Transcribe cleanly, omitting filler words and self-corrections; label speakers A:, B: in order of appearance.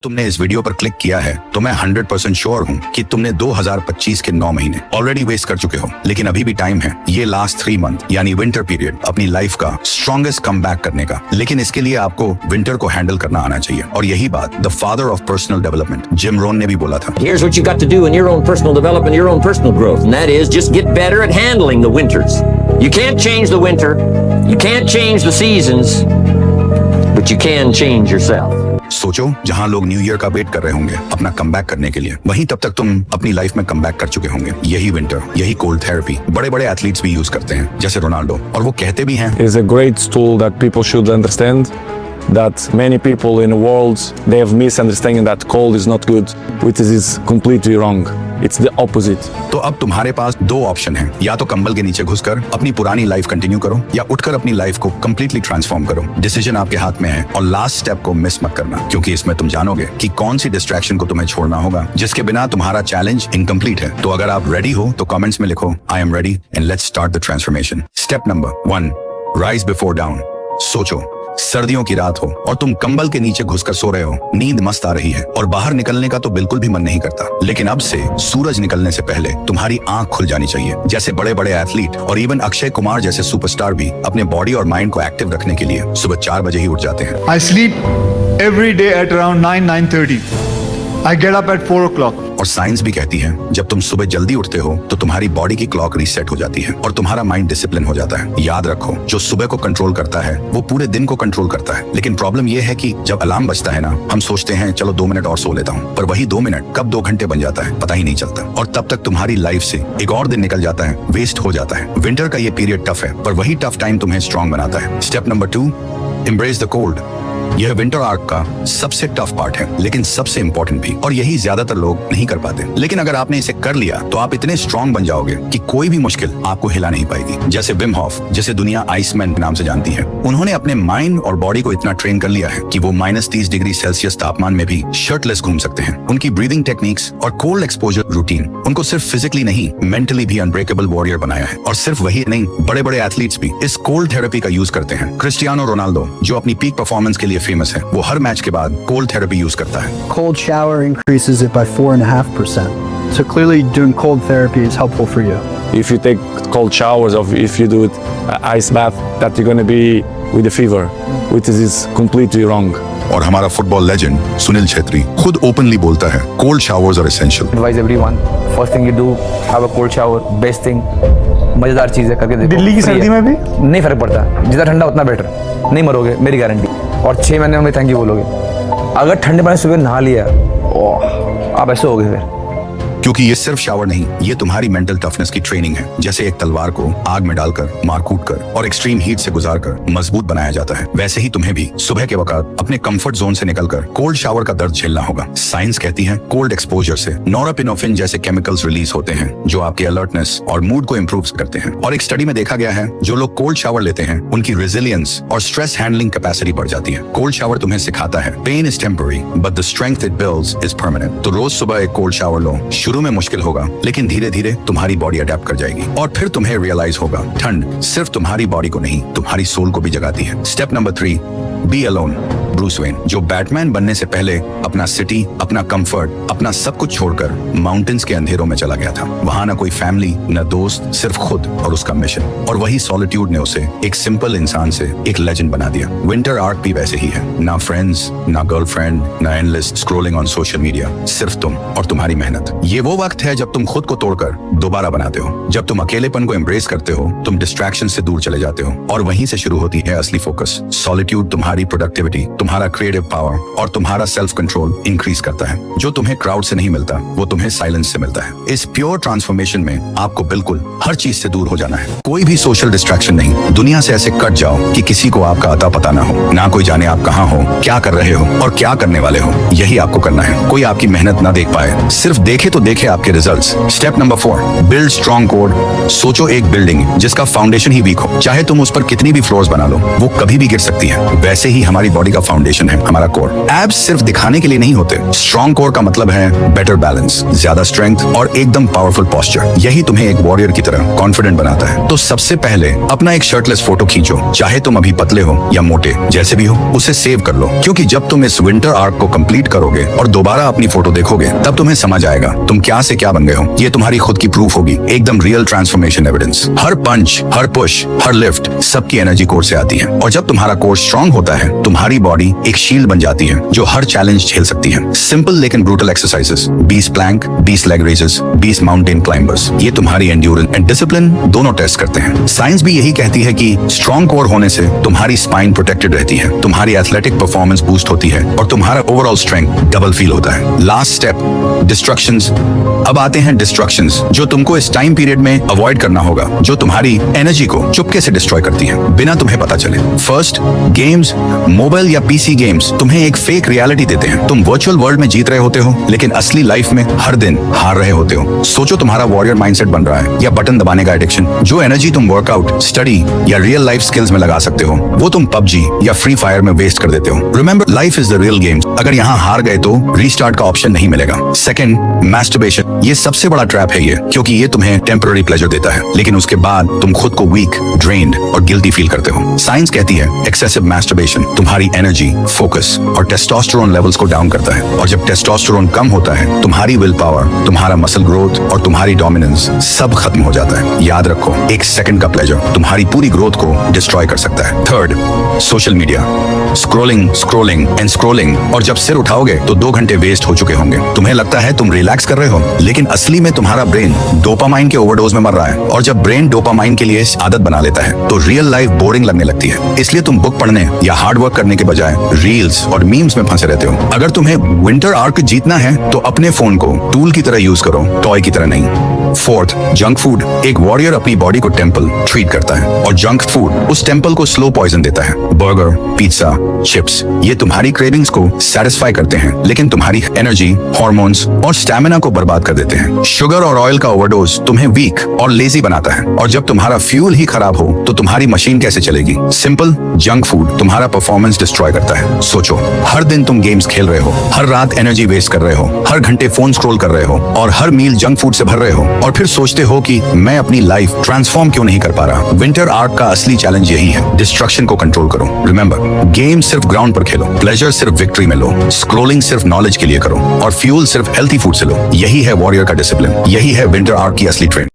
A: तुमने इस वीडियो पर क्लिक किया है तो मैं 100% श्योर हूँ कि तुमने 2025 के 9 महीने ऑलरेडी वेस्ट कर चुके हो। लेकिन अभी भी टाइम है ये लास्ट 3 मंथ यानी विंटर पीरियड अपनी लाइफ का स्ट्रॉन्गेस्ट कम बैक करने का। लेकिन इसके लिए आपको विंटर को हैंडल करना आना चाहिए। और यही बात the father of personal development Jim Rohn ने भी बोला था।
B: Here's what you got to do in your own personal development, your own personal growth, and that is just get better at handling the winters. You can't change the winter, you can't change the seasons, but you can change yourself.
A: सोचो जहां लोग new year का wait कर रहे होंगे अपना comeback करने के लिए, वहीं तब तक तुम अपनी लाइफ में कमबैक कर चुके होंगे। यही विंटर, यही कोल्ड थेरेपी बड़े बड़े एथलीट्स भी यूज करते हैं, जैसे रोनाल्डो। और वो कहते भी हैं
C: is a great tool that people should understand, that many people in the world they have misunderstanding that cold is not good, which is completely wrong. It's the opposite.
A: तो अब तुम्हारे पास 2 ऑप्शन हैं, या तो कंबल के नीचे घुसकर अपनी पुरानी लाइफ कंटिन्यू करो या उठकर अपनी लाइफ को कंप्लीटली ट्रांसफॉर्म करो। डिसीजन आपके हाथ में है और लास्ट स्टेप को मिस मत करना, क्योंकि इसमें तुम जानोगे कि कौन सी डिस्ट्रैक्शन को तुम्हें छोड़ना होगा जिसके बिना तुम्हारा चैलेंज इनकम्प्लीट है। तो अगर आप रेडी हो तो कमेंट्स में लिखो I am ready and let's start the transformation. Step number 1, rise before down. सोचो सर्दियों की रात हो और तुम कंबल के नीचे घुसकर सो रहे हो, नींद मस्त आ रही है और बाहर निकलने का तो बिल्कुल भी मन नहीं करता। लेकिन अब से सूरज निकलने से पहले तुम्हारी आंख खुल जानी चाहिए। जैसे बड़े बड़े एथलीट और इवन अक्षय कुमार जैसे सुपरस्टार भी अपने बॉडी और माइंड को एक्टिव रखने के लिए सुबह 4 बजे ही उठ जाते हैं।
D: I sleep every day at around 9:30. I get up at 4 o'clock.
A: और साइंस भी कहती है जब तुम सुबह जल्दी उठते हो तो तुम्हारी बॉडी की क्लॉक रीसेट हो जाती है और तुम्हारा माइंड डिसिप्लिन हो जाता है। याद रखो, जो सुबह को कंट्रोल करता है वो पूरे दिन को कंट्रोल करता है। लेकिन प्रॉब्लम ये है कि जब अलार्म बजता है ना, हम सोचते हैं चलो 2 मिनट और सो लेता हूँ, पर वही 2 मिनट कब 2 घंटे बन जाता है पता ही नहीं चलता। और तब तक तुम्हारी लाइफ से एक और दिन निकल जाता है, वेस्ट हो जाता है। विंटर का ये पीरियड टफ है, पर वही टफ टाइम तुम्हें स्ट्रॉन्ग बनाता है। Step number 2, embrace the cold. यह विंटर आर्क का सबसे टफ पार्ट है, लेकिन सबसे इंपॉर्टेंट भी, और यही ज्यादातर लोग नहीं कर पाते। लेकिन अगर आपने इसे कर लिया तो आप इतने स्ट्रॉन्ग बन जाओगे कि कोई भी मुश्किल आपको हिला नहीं पाएगी। जैसे विम हॉफ, जिसे दुनिया आइसमैन के नाम से जानती है, उन्होंने अपने माइंड और बॉडी को इतना ट्रेन कर लिया है कि वो -30 डिग्री सेल्सियस तापमान में भी शर्टलेस घूम सकते हैं। उनकी ब्रीदिंग टेक्निक्स और कोल्ड एक्सपोजर रूटीन उनको सिर्फ फिजिकली नहीं, मेंटली भी अनब्रेकेबल वॉरियर बनाया है। और सिर्फ वही नहीं, बड़े बड़े एथलीट्स भी इस कोल्ड थेरेपी का यूज करते हैं। क्रिस्टियानो रोनाल्डो, जो अपनी पीक परफॉर्मेंस के लिए फेमस है, वो हर मैच के बाद कोल्ड थेरेपी यूज करता है।
E: Cold shower increases it by 4.5%. So clearly doing cold therapy is helpful for you.
C: If you take cold showers or if you do it ice bath, that you're going to be with a fever, which is completely wrong.
A: और हमारा football legend Sunil Chhetri खुद openly बोलता है cold showers are essential.
F: Advise everyone, first thing you do, have a cold shower, best thing, मजेदार चीज है, करके देखो।
D: दिल्ली की सर्दी में भी
F: नहीं फर्क पड़ता, जितना ठंडा उतना बेटर, नहीं मरोगे मेरी गारंटी। और 6 महीने में थैंक यू बोलोगे। अगर ठंडे पानी सुबह नहा लिया, ओह, आप ऐसे हो गए फिर।
A: क्योंकि ये सिर्फ शावर नहीं, ये तुम्हारी मेंटल टफनेस की ट्रेनिंग है। जैसे एक तलवार को आग में डालकर, मार कूट कर और एक्सट्रीम हीट से गुजारकर मजबूत बनाया जाता है, वैसे ही तुम्हें भी सुबह के वक्त अपने कंफर्ट जोन से निकलकर कोल्ड शावर का दर्द झेलना होगा। साइंस कहती है कोल्ड एक्सपोजर से नोरापिनेफ्रिन जैसे केमिकल्स रिलीज होते हैं जो आपके अलर्टनेस और मूड को इंप्रूव करते हैं। और एक स्टडी में देखा गया है जो लोग कोल्ड शावर लेते हैं उनकी रेजिलियंस और स्ट्रेस हैंडलिंग कैपेसिटी बढ़ जाती है। कोल्ड शावर तुम्हें सिखाता है pain is temporary but the strength it builds is permanent. तो रोज सुबह एक कोल्ड शावर लो। शुरू में मुश्किल होगा, लेकिन धीरे धीरे तुम्हारी बॉडी अडेप्ट कर जाएगी और फिर तुम्हें रियलाइज होगा ठंड सिर्फ तुम्हारी बॉडी को नहीं, तुम्हारी सोल को भी जगाती है। Step number 3, be alone. Bruce Wayne, जो बैटमैन बनने से पहले अपना सिटी, अपना कंफर्ट, अपना सब कुछ छोड़कर माउंटेन्स के अंधेरों में चला गया था। वहां ना कोई फैमिली, न दोस्त, सिर्फ खुद और उसका मिशन। और वही सॉलिट्यूड ने उसे एक सिंपल इंसान से एक लेजेंड बना दिया। विंटर आर्क भी वैसे ही है, ना फ्रेंड्स, ना गर्लफ्रेंड, ना endless scrolling on social media, सिर्फ तुम और तुम्हारी मेहनत। ये वो वक्त है जब तुम खुद को तोड़कर दोबारा बनाते हो, जब तुम अकेलेपन को एम्ब्रेस करते हो, तुम डिस्ट्रैक्शन से दूर चले जाते हो और वहीं से शुरू होती है असली फोकस। सॉलिट्यूड तुम्हारी प्रोडक्टिविटी, तुम्हारा क्रिएटिव पावर और तुम्हारा सेल्फ कंट्रोल इंक्रीज करता है। जो तुम्हें क्राउड से नहीं मिलता वो तुम्हें साइलेंस से मिलता है। इस प्योर ट्रांसफॉर्मेशन में आपको बिल्कुल हर चीज से दूर हो जाना है। कोई भी सोशल डिस्ट्रैक्शन नहीं, दुनिया से ऐसे कट जाओ कि किसी को आपका अता पता ना हो, ना कोई जाने आप कहाँ हो, क्या कर रहे हो और क्या करने वाले हो। यही आपको करना है। कोई आपकी मेहनत ना देख पाए, सिर्फ देखे तो देखे आपके results. Step number 4, build strong core. सोचो एक बिल्डिंग जिसका फाउंडेशन ही वीक हो, चाहे तुम उस पर कितनी भी फ्लोर्स बना लो, वो कभी भी गिर सकती है। वैसे ही हमारी बॉडी का फाउंडेशन है, हमारा कोर। एब्स सिर्फ दिखाने के लिए नहीं होते। स्ट्रॉन्ग कोर का मतलब है बेटर बैलेंस, ज्यादा स्ट्रेंथ और एकदम पावरफुल पोस्चर। यही तुम्हें एक वॉरियर की तरह कॉन्फिडेंट बनाता है। तो सबसे पहले अपना एक शर्टलेस फोटो खींचो, चाहे तुम अभी पतले हो या मोटे, जैसे भी हो उसे सेव कर लो, क्योंकि जब तुम इस विंटर आर्क को कंप्लीट करोगे और दोबारा अपनी फोटो देखोगे तब तुम्हें समझ आएगा तुम क्या से क्या बन गए हो। ये तुम्हारी खुद की प्रूफ होगी, एकदम रियल ट्रांसफॉर्मेशन एविडेंस। हर पंच, हर पुश, हर लिफ्ट सबकी एनर्जी कोर से आती है। और जब तुम्हारा कोर स्ट्रांग होता है तुम्हारी बॉडी एक शील्ड बन जाती है जो हर चैलेंज झेल सकती है। सिंपल लेकिन brutal exercises, 20 plank, 20 leg raises, 20 mountain climbers, ये तुम्हारी एंड्योरेंस एंड डिसिप्लिन दोनों टेस्ट करते हैं। साइंस भी यही कहती है कि स्ट्रांग कोर होने से तुम्हारी स्पाइन प्रोटेक्टेड रहती है, तुम्हारी एथलेटिक परफॉर्मेंस बूस्ट होती है और तुम्हारा ओवरऑल स्ट्रेंथ डबल फील होता है। Last step, destructions. अब आते हैं डिस्ट्रक्शंस जो तुमको इस टाइम पीरियड में अवॉइड करना होगा, जो तुम्हारी एनर्जी को चुपके से डिस्ट्रॉय करती है बिना तुम्हें पता चले। फर्स्ट, गेम्स, मोबाइल या पीसी गेम्स तुम्हें एक फेक रियलिटी देते हैं। तुम वर्चुअल वर्ल्ड में जीत रहे होते हो लेकिन असली लाइफ में हर दिन हार रहे होते हो। सोचो तुम्हारा वॉरियर माइंडसेट बन रहा है या बटन दबाने का एडिक्शन। जो एनर्जी तुम वर्कआउट, स्टडी या रियल लाइफ स्किल्स में लगा सकते हो वो तुम पबजी या फ्री फायर में वेस्ट कर देते हो। Remember, life is the real game. अगर यहाँ हार गए तो रीस्टार्ट का ऑप्शन नहीं मिलेगा। Second, masturbation. ये सबसे बड़ा ट्रैप है ये, क्योंकि ये तुम्हें टेम्पररी प्लेजर देता है लेकिन उसके बाद तुम खुद को वीक, ड्रेन्ड और गिल्टी फील करते हो। साइंस कहती है एक्सेसिव मैस्टरबेशन तुम्हारी एनर्जी, फोकस और टेस्टोस्टेरोन लेवल्स को डाउन करता है। और जब टेस्टोस्टेरोन कम होता है तुम्हारी विल पावर, तुम्हारा मसल ग्रोथ और तुम्हारी डोमिनेंस सब खत्म हो जाता है। याद रखो, एक सेकंड का प्लेजर तुम्हारी पूरी ग्रोथ को डिस्ट्रॉय कर सकता है। Third, social media. Scrolling, scrolling and scrolling, और जब सिर उठाओगे तो 2 घंटे वेस्ट हो चुके होंगे। तुम्हें लगता है तुम रिलैक्स कर रहे हो लेकिन असली में तुम्हारा ब्रेन डोपामाइन के ओवरडोज में मर रहा है। और जब ब्रेन डोपामाइन के लिए आदत बना लेता है तो रियल लाइफ बोरिंग लगने लगती है। इसलिए तुम बुक पढ़ने या हार्ड वर्क करने के बजाय रील्स और मीम्स में फंसे रहते हो। अगर तुम्हें विंटर आर्क जीतना है तो अपने फोन को टूल की तरह यूज करो, टॉय की तरह नहीं। Fourth, junk food. एक वॉरियर अपनी बॉडी को टेम्पल ट्रीट करता है और जंक फूड उस टेम्पल को स्लो पॉइजन देता है। बर्गर, पिज्जा, चिप्स, ये तुम्हारी क्रेविंग्स को सेटिस्फाई करते हैं लेकिन तुम्हारी एनर्जी, हॉर्मोन्स और स्टैमिना को बर्बाद कर देते हैं। शुगर और ऑयल का ओवरडोज तुम्हें वीक और लेजी बनाता है और जब तुम्हारा फ्यूल ही खराब हो तो तुम्हारी मशीन कैसे चलेगी। सिंपल, जंक फूड तुम्हारा परफॉर्मेंस डिस्ट्रॉय करता है। सोचो, हर दिन तुम गेम्स खेल रहे हो, हर रात एनर्जी वेस्ट कर रहे हो, हर घंटे फोन स्क्रॉल कर रहे हो और हर मील जंक फूड से भर रहे हो और फिर सोचते हो कि मैं अपनी लाइफ ट्रांसफॉर्म क्यों नहीं कर पा रहा। विंटर आर्क का असली चैलेंज यही है, डिस्ट्रक्शन को कंट्रोल करो। रिमेंबर, गेम सिर्फ ग्राउंड पर खेलो, प्लेजर सिर्फ विक्ट्री में लो, स्क्रोलिंग सिर्फ नॉलेज के लिए करो और फ्यूल सिर्फ हेल्थी फूड से लो। यही है वॉरियर का डिसिप्लिन, यही है विंटर आर्क की असली ट्रेंड।